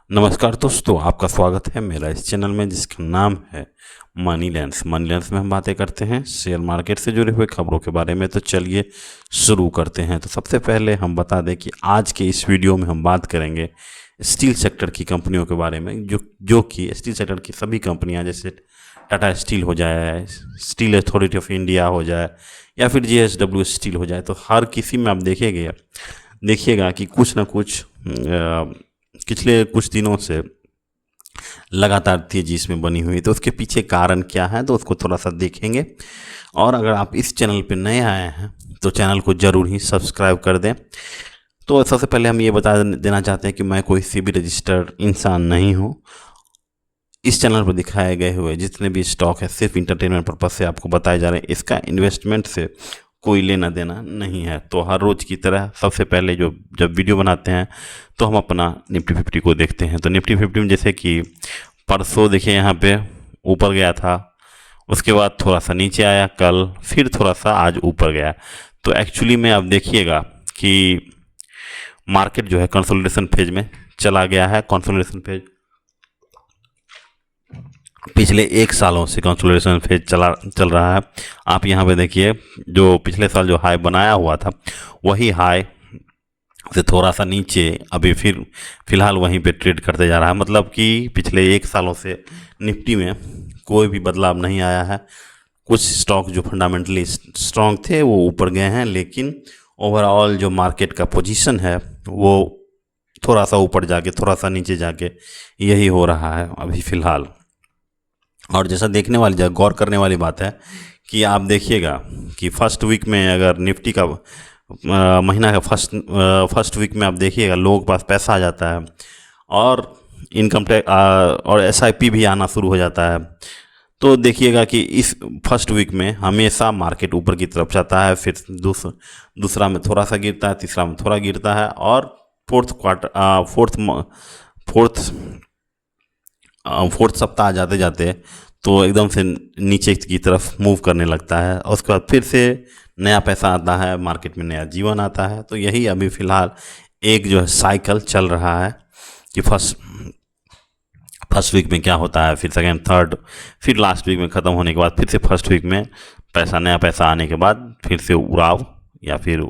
नमस्कार दोस्तों, आपका स्वागत है मेरा इस चैनल में जिसका नाम है मनी लेंस। मनी लेंस में हम बातें करते हैं शेयर मार्केट से जुड़े हुए खबरों के बारे में। तो चलिए शुरू करते हैं। तो सबसे पहले हम बता दें कि आज के इस वीडियो में हम बात करेंगे स्टील सेक्टर की कंपनियों के बारे में, जो कि स्टील सेक्टर की सभी कंपनियां, जैसे टाटा स्टील हो जाए, स्टील अथॉरिटी ऑफ इंडिया हो जाए, या फिर JSW स्टील हो जाए। तो हर किसी में आप देखिएगा कि कुछ ना कुछ पिछले कुछ दिनों से लगातार तेजी इसमें बनी हुई है। तो उसके पीछे कारण क्या है, तो उसको थोड़ा सा देखेंगे। और अगर आप इस चैनल पर नए आए हैं तो चैनल को ज़रूर ही सब्सक्राइब कर दें। तो सबसे पहले हम ये बता देना चाहते हैं कि मैं कोई सी भी रजिस्टर्ड इंसान नहीं हूँ। इस चैनल पर दिखाए गए हुए जितने भी स्टॉक है सिर्फ इंटरटेनमेंट पर्पज से आपको बताए जा रहे हैं। इसका इन्वेस्टमेंट से कोई लेना देना नहीं है। तो हर रोज़ की तरह सबसे पहले जब वीडियो बनाते हैं तो हम अपना निफ्टी 50 को देखते हैं। तो निफ्टी 50 में जैसे कि परसों देखिए यहाँ पे ऊपर गया था, उसके बाद थोड़ा सा नीचे आया, कल फिर थोड़ा सा आज ऊपर गया। तो एक्चुअली में आप देखिएगा कि मार्केट जो है कंसोलिडेशन फेज में चला गया है। कंसोलिडेशन फेज पिछले 1 सालों से कंसोलिडेशन फेज चल रहा है। आप यहाँ पे देखिए, जो पिछले साल जो हाई बनाया हुआ था वही हाई से थोड़ा सा नीचे अभी फिलहाल वहीं पे ट्रेड करते जा रहा है। मतलब कि पिछले 1 सालों से निफ्टी में कोई भी बदलाव नहीं आया है। कुछ स्टॉक जो फंडामेंटली स्ट्रॉन्ग थे वो ऊपर गए हैं, लेकिन ओवरऑल जो मार्केट का पोजीशन है वो थोड़ा सा ऊपर जाके थोड़ा सा नीचे जाके यही हो रहा है अभी फ़िलहाल। और जैसा देखने वाली गौर करने वाली बात है कि आप देखिएगा कि फर्स्ट वीक में अगर निफ्टी का महीना का फर्स्ट वीक में आप देखिएगा लोगों के पास पैसा आ जाता है और इनकम टैक्स और SIP भी आना शुरू हो जाता है। तो देखिएगा कि इस फर्स्ट वीक में हमेशा मार्केट ऊपर की तरफ जाता है, फिर दूसरा में थोड़ा सा गिरता है, तीसरा में थोड़ा गिरता है, और फोर्थ सप्ताह जाते जाते तो एकदम से नीचे की तरफ मूव करने लगता है। और उसके बाद फिर से नया पैसा आता है, मार्केट में नया जीवन आता है। तो यही अभी फ़िलहाल एक जो है साइकिल चल रहा है कि फर्स्ट वीक में क्या होता है, फिर सेकेंड, थर्ड, फिर लास्ट वीक में ख़त्म होने के बाद फिर से फर्स्ट वीक में नया पैसा आने के बाद फिर से उड़ाव या फिर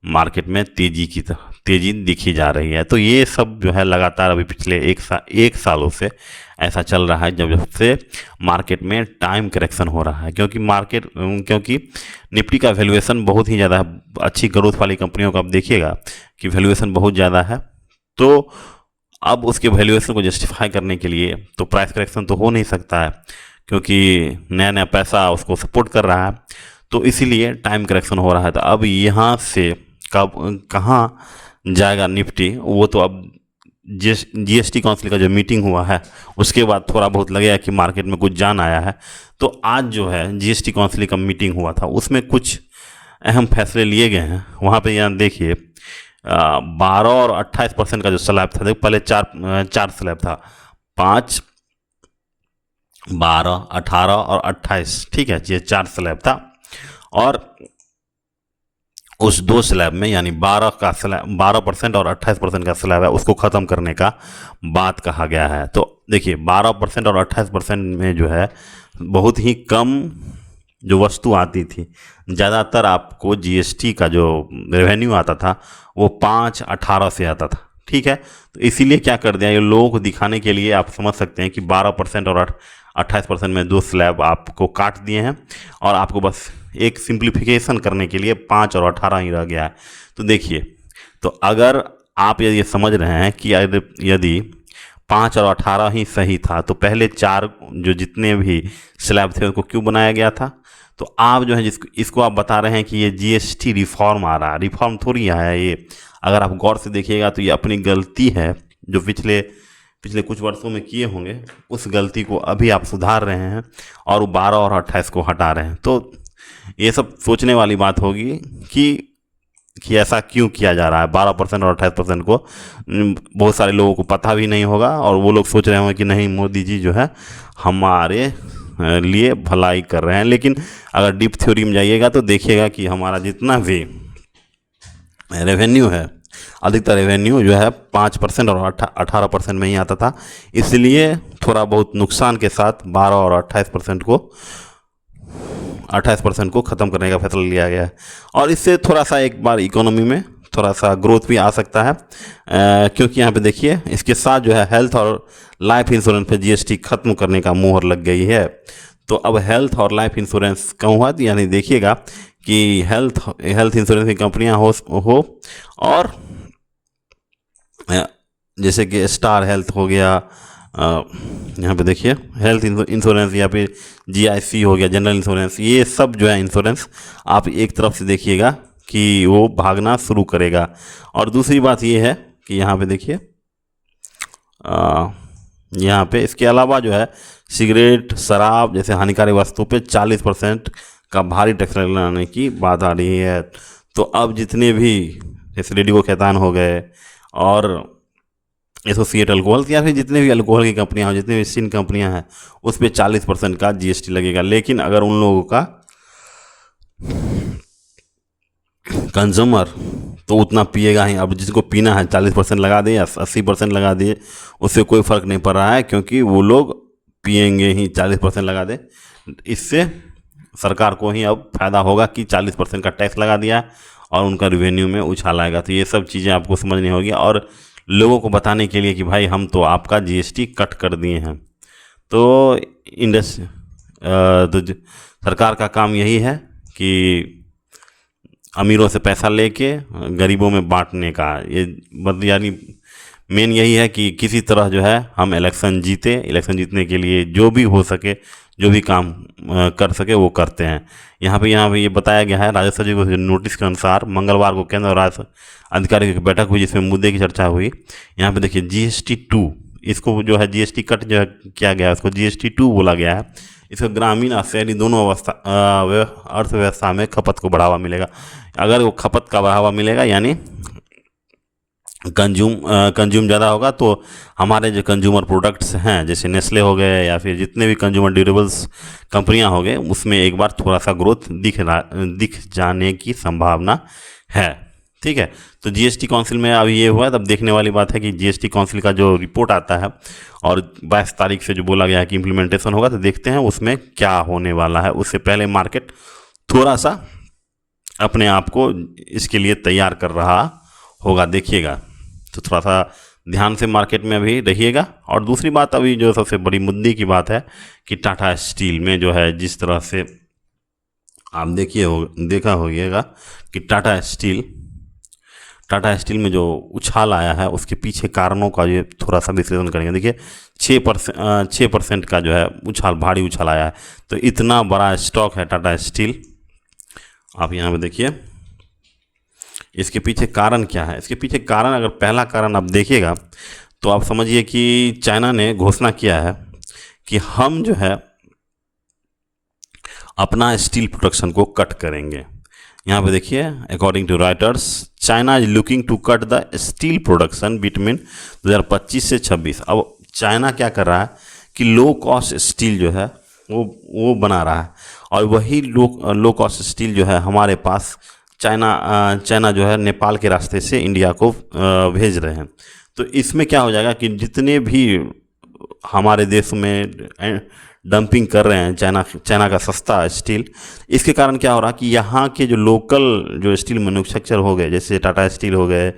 मार्केट में तेज़ी दिखी जा रही है। तो ये सब जो है लगातार अभी पिछले एक सालों से ऐसा चल रहा है, जब से मार्केट में टाइम करेक्शन हो रहा है। क्योंकि निफ्टी का वैल्यूएशन बहुत ही ज़्यादा है। अच्छी ग्रोथ वाली कंपनियों का आप देखिएगा कि वैल्यूएशन बहुत ज़्यादा है। तो अब उसके वैल्यूएशन को जस्टिफाई करने के लिए तो प्राइस करेक्शन तो हो नहीं सकता है, क्योंकि नया नया पैसा उसको सपोर्ट कर रहा है। तो इसीलिए टाइम करेक्शन हो रहा है। तो अब यहाँ से कब कहाँ जाएगा निफ्टी, वो तो अब GST काउंसिल का जो मीटिंग हुआ है उसके बाद थोड़ा बहुत लगेगा कि मार्केट में कुछ जान आया है। तो आज जो है GST काउंसिल का मीटिंग हुआ था, उसमें कुछ अहम फैसले लिए गए हैं। वहाँ पे यहाँ देखिए 12 और 28% का जो स्लैब था, देखो पहले चार स्लैब था, 5, 12, 18 और 28, ठीक है, ये 4 स्लैब था। और उस 2 स्लैब में यानी 12% और 28% का स्लैब है, उसको ख़त्म करने का बात कहा गया है। तो देखिए 12% और 28% में जो है बहुत ही कम जो वस्तु आती थी। ज़्यादातर आपको GST का जो रेवेन्यू आता था वो 5-18 से आता था, ठीक है। तो इसीलिए क्या कर दिया, ये लोगों को दिखाने के लिए आप समझ सकते हैं कि 12% और 28% में 2 स्लैब आपको काट दिए हैं, और आपको बस एक सिंप्लीफिकेशन करने के लिए 5 और 18 ही रह गया है। तो देखिए, तो अगर आप ये समझ रहे हैं कि यदि 5 और 18 ही सही था तो पहले 4 जो जितने भी स्लैब थे उनको क्यों बनाया गया था। तो आप जो है इसको आप बता रहे हैं कि ये GST रिफॉर्म आ रहा है। रिफॉर्म थोड़ी है ये, अगर आप गौर से देखिएगा तो ये अपनी गलती है जो पिछले कुछ वर्षों में किए होंगे, उस गलती को अभी आप सुधार रहे हैं और 12 और 28 को हटा रहे हैं। तो ये सब सोचने वाली बात होगी कि ऐसा क्यों किया जा रहा है। 12% और 28% को बहुत सारे लोगों को पता भी नहीं होगा, और वो लोग सोच रहे होंगे कि नहीं, मोदी जी जो है हमारे लिए भलाई कर रहे हैं। लेकिन अगर डीप थ्योरी में जाइएगा तो देखिएगा कि हमारा जितना भी रेवेन्यू है अधिकतर रेवेन्यू जो है 5% और 18% में ही आता था, इसलिए थोड़ा बहुत नुकसान के साथ 12 और 28% को ख़त्म करने का फैसला लिया गया है। और इससे थोड़ा सा एक बार इकोनॉमी में थोड़ा सा ग्रोथ भी आ सकता है, क्योंकि यहाँ पे देखिए इसके साथ जो है हेल्थ और लाइफ इंश्योरेंस पे जीएसटी खत्म करने का मुहर लग गई है। तो अब हेल्थ और लाइफ इंश्योरेंस कम हुआ, यानी देखिएगा कि हेल्थ इंश्योरेंस की कंपनियां हो और जैसे कि स्टार हेल्थ हो गया, यहाँ पे देखिए हेल्थ इंश्योरेंस या फिर जीआईसी हो गया, जनरल इंश्योरेंस, ये सब जो है इंश्योरेंस आप एक तरफ से देखिएगा कि वो भागना शुरू करेगा। और दूसरी बात ये है कि यहाँ पे देखिए यहाँ पे इसके अलावा जो है सिगरेट, शराब जैसे हानिकारक वस्तु पे 40% का भारी टैक्स लगाने की बात आ रही है। तो अब जितने भी जैसे रेडियो खैतान हो गए और एसोसिएट अल्कोहल या फिर जितने भी अल्कोहल की कंपनियां हो, जितने भी सिन कंपनियां हैं, उस पर 40% का जीएसटी लगेगा। लेकिन अगर उन लोगों का कंज्यूमर तो उतना पिएगा ही, अब जिसको पीना है 40% लगा दे या 80% लगा दे, उससे कोई फ़र्क नहीं पड़ रहा है, क्योंकि वो लोग पिएंगे ही 40% लगा दे। इससे सरकार को ही अब फायदा होगा कि 40% का टैक्स लगा दिया और उनका रेवेन्यू में उछाल आएगा। तो ये सब चीज़ें आपको समझनी होगी और लोगों को बताने के लिए कि भाई हम तो आपका जीएसटी कट कर दिए हैं। तो तो सरकार का काम यही है कि अमीरों से पैसा लेके गरीबों में बांटने का, ये यानी मेन यही है कि किसी तरह जो है हम इलेक्शन जीतने के लिए जो भी हो सके, जो भी काम कर सके वो करते हैं। यहाँ पे ये बताया गया है, राजस्व सचिव के नोटिस के अनुसार मंगलवार को केंद्र और राज्य अधिकारियों की बैठक हुई जिसमें मुद्दे की चर्चा हुई। यहाँ पे देखिए जीएसटी 2, इसको जो है जीएसटी कट जो है किया गया है उसको जीएसटी 2 बोला गया है। इसको ग्रामीण और शहरी दोनों अर्थव्यवस्था में खपत को बढ़ावा मिलेगा। अगर वो खपत का बढ़ावा मिलेगा यानी कंज्यूम ज़्यादा होगा, तो हमारे जो कंज्यूमर प्रोडक्ट्स हैं जैसे नेस्ले हो गए या फिर जितने भी कंज्यूमर ड्यूरेबल्स कंपनियां हो गए, उसमें एक बार थोड़ा सा ग्रोथ दिख जाने की संभावना है। ठीक है, तो जीएसटी काउंसिल में अभी ये हुआ है, तब देखने वाली बात है कि जीएसटी काउंसिल का जो रिपोर्ट आता है और 22 तारीख से जो बोला गया है कि इम्प्लीमेंटेशन होगा, तो देखते हैं उसमें क्या होने वाला है। उससे पहले मार्केट थोड़ा सा अपने आप को इसके लिए तैयार कर रहा होगा, देखिएगा। तो थोड़ा सा ध्यान से मार्केट में अभी रहिएगा। और दूसरी बात अभी जो सबसे बड़ी मुद्दे की बात है कि टाटा स्टील में जो है जिस तरह से आप देखा होगा कि टाटा स्टील में जो उछाल आया है उसके पीछे कारणों का ये थोड़ा सा विश्लेषण करेंगे। देखिए 6% का जो है भारी उछाल आया है। तो इतना बड़ा स्टॉक है टाटा स्टील, आप यहाँ पे देखिए इसके पीछे कारण क्या है। इसके पीछे कारण, अगर पहला कारण आप देखिएगा तो आप समझिए कि चाइना ने घोषणा किया है कि हम जो है अपना स्टील प्रोडक्शन को कट करेंगे। यहाँ पे देखिए according to Reuters, China is looking to cut the steel production between 2025 से 26। अब चाइना क्या कर रहा है कि लो कॉस्ट स्टील जो है वो बना रहा है, और वही लो कॉस्ट स्टील जो है हमारे पास चाइना जो है नेपाल के रास्ते से इंडिया को भेज रहे हैं। तो इसमें क्या हो जाएगा कि जितने भी हमारे देश में डंपिंग कर रहे हैं चाइना का सस्ता स्टील, इसके कारण क्या हो रहा है कि यहाँ के जो लोकल जो स्टील मैन्युफैक्चर हो गए, जैसे टाटा स्टील हो गए,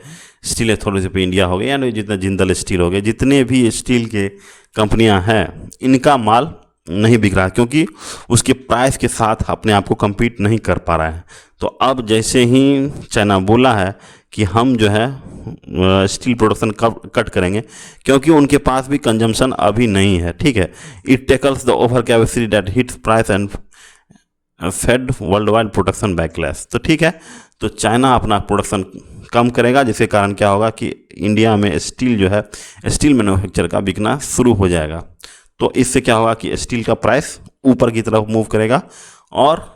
स्टील अथॉरिटी ऑफ इंडिया हो गए, यानी जितना जिंदल स्टील हो गए, जितने भी स्टील के कंपनियां हैं, इनका माल नहीं बिक रहा, क्योंकि उसके प्राइस के साथ अपने आप को compete नहीं कर पा रहा है। तो अब जैसे ही चाइना बोला है कि हम जो है स्टील प्रोडक्शन कट करेंगे, क्योंकि उनके पास भी कंजम्पशन अभी नहीं है। ठीक है, it tackles the over capacity that hits price and fed world wide production backlash. तो ठीक है, तो चाइना अपना प्रोडक्शन कम करेगा, जिसके कारण क्या होगा कि इंडिया में स्टील जो है स्टील मैन्युफैक्चर का बिकना शुरू हो जाएगा। तो इससे क्या होगा कि स्टील का प्राइस ऊपर की तरफ मूव करेगा और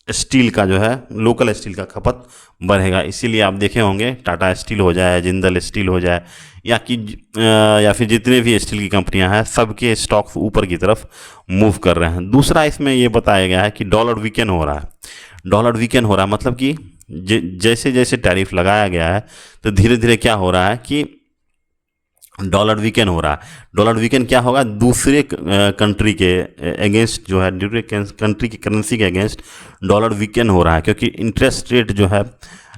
स्टील का जो है लोकल स्टील का खपत बढ़ेगा। इसीलिए आप देखे होंगे टाटा स्टील हो जाए, जिंदल स्टील हो जाए, या फिर जितने भी स्टील की कंपनियां हैं, सबके स्टॉक्स ऊपर की तरफ मूव कर रहे हैं। दूसरा इसमें ये बताया गया है कि डॉलर वीकेन हो रहा है। मतलब कि जैसे जैसे टैरिफ लगाया गया है तो धीरे धीरे क्या हो रहा है कि डॉलर वीकन हो रहा है। डॉलर वीकन क्या होगा, दूसरे कंट्री के अगेंस्ट जो है, दूसरे कंट्री की करेंसी के अगेंस्ट डॉलर वीकन हो रहा है, क्योंकि इंटरेस्ट रेट जो है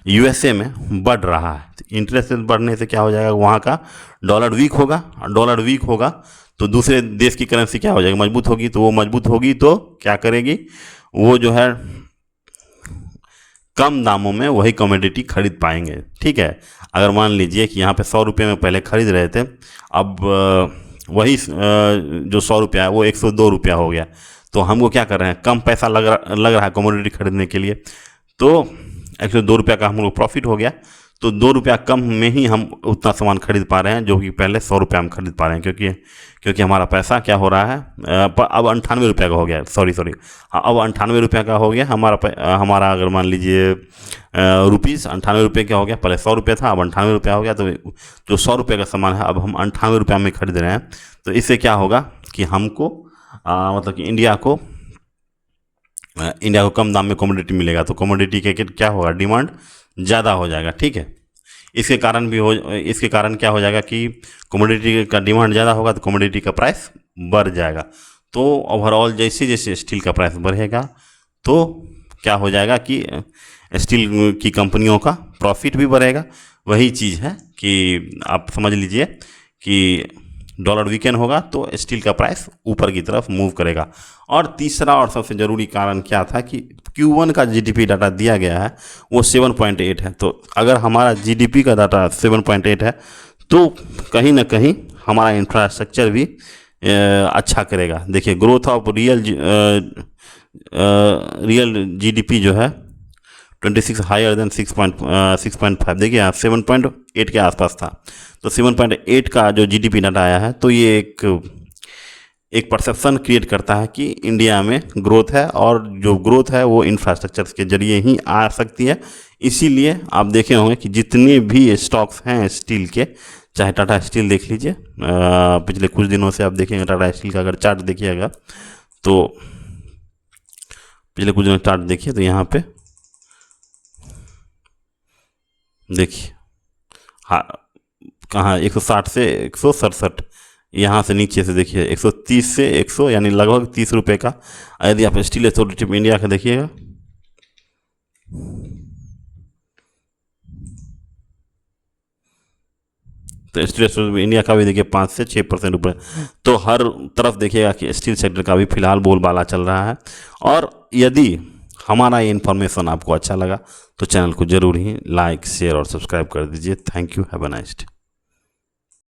यूएसए में बढ़ रहा है। इंटरेस्ट रेट बढ़ने से क्या हो जाएगा, वहाँ का डॉलर वीक होगा। डॉलर वीक होगा तो दूसरे देश की करेंसी क्या हो जाएगी, मजबूत होगी। तो वो मजबूत होगी तो क्या करेगी, वो जो है कम दामों में वही कमोडिटी खरीद पाएंगे। ठीक है, अगर मान लीजिए कि यहाँ पे 100 रुपये में पहले खरीद रहे थे, अब वही जो 100 रुपया है वो 102 रुपया हो गया, तो हमको क्या कर रहे हैं, कम पैसा लग रहा है कमोडिटी खरीदने के लिए, तो 102 रुपया का हम लोग प्रॉफिट हो गया। तो 2 रुपया कम में ही हम उतना सामान खरीद पा रहे हैं जो कि पहले 100 रुपया हम खरीद पा रहे हैं, क्योंकि हमारा पैसा क्या हो रहा है, अब 98 रुपया का हो गया। सॉरी हाँ, अब 98 रुपया का हो गया हमारा अगर मान लीजिए रुपीज़ 98 रुपये का हो गया। पहले 100 रुपया था, अब 98 रुपया हो गया। तो जो 100 रुपये का सामान है अब हम 98 रुपया में खरीद रहे हैं। तो इससे क्या होगा कि हमको मतलब कि इंडिया को कम दाम में कमोडिटी मिलेगा, तो कमोडिटी के क्या होगा, डिमांड ज़्यादा हो जाएगा। ठीक है, इसके कारण क्या हो जाएगा कि कमोडिटी का डिमांड ज़्यादा होगा तो कमोडिटी का प्राइस बढ़ जाएगा। तो ओवरऑल जैसे जैसे स्टील का प्राइस बढ़ेगा तो क्या हो जाएगा कि स्टील की कंपनियों का प्रॉफिट भी बढ़ेगा। वही चीज़ है कि आप समझ लीजिए कि डॉलर वीकन होगा तो स्टील का प्राइस ऊपर की तरफ मूव करेगा। और तीसरा और सबसे ज़रूरी कारण क्या था कि Q1 का जीडीपी डाटा दिया गया है वो 7.8 है। तो अगर हमारा जीडीपी का डाटा 7.8 है तो कहीं ना कहीं हमारा इंफ्रास्ट्रक्चर भी अच्छा करेगा। देखिए, ग्रोथ ऑफ रियल जीडीपी जो है 26 हायर देन 6.5, देखिए यहाँ 7.8 के आसपास था। तो 7.8 का जो जीडीपी डाटा आया है तो ये एक परसेप्शन क्रिएट करता है कि इंडिया में ग्रोथ है, और जो ग्रोथ है वो इंफ्रास्ट्रक्चर के जरिए ही आ सकती है। इसीलिए आप देखे होंगे कि जितने भी स्टॉक्स हैं स्टील के, चाहे टाटा स्टील देख लीजिए, पिछले कुछ दिनों से आप देखेंगे टाटा स्टील का अगर चार्ट देखिएगा तो पिछले कुछ दिनों चार्ट देखिए तो यहाँ पे देखिए, हाँ कहाँ 160 से 167, यहाँ से नीचे से देखिए 130 से 100, यानी लगभग 30 रुपये का। यदि आप स्टील अथॉरिटी ऑफ इंडिया का देखिएगा तो स्टील अथॉरिटी ऑफ इंडिया का भी देखिए 5 से 6% ऊपर। तो हर तरफ देखिएगा कि स्टील सेक्टर का भी फिलहाल बोलबाला चल रहा है। और यदि हमारा ये इन्फॉर्मेशन आपको अच्छा लगा तो चैनल को जरूर ही लाइक, शेयर और सब्सक्राइब कर दीजिए। Thank you, have a nice day.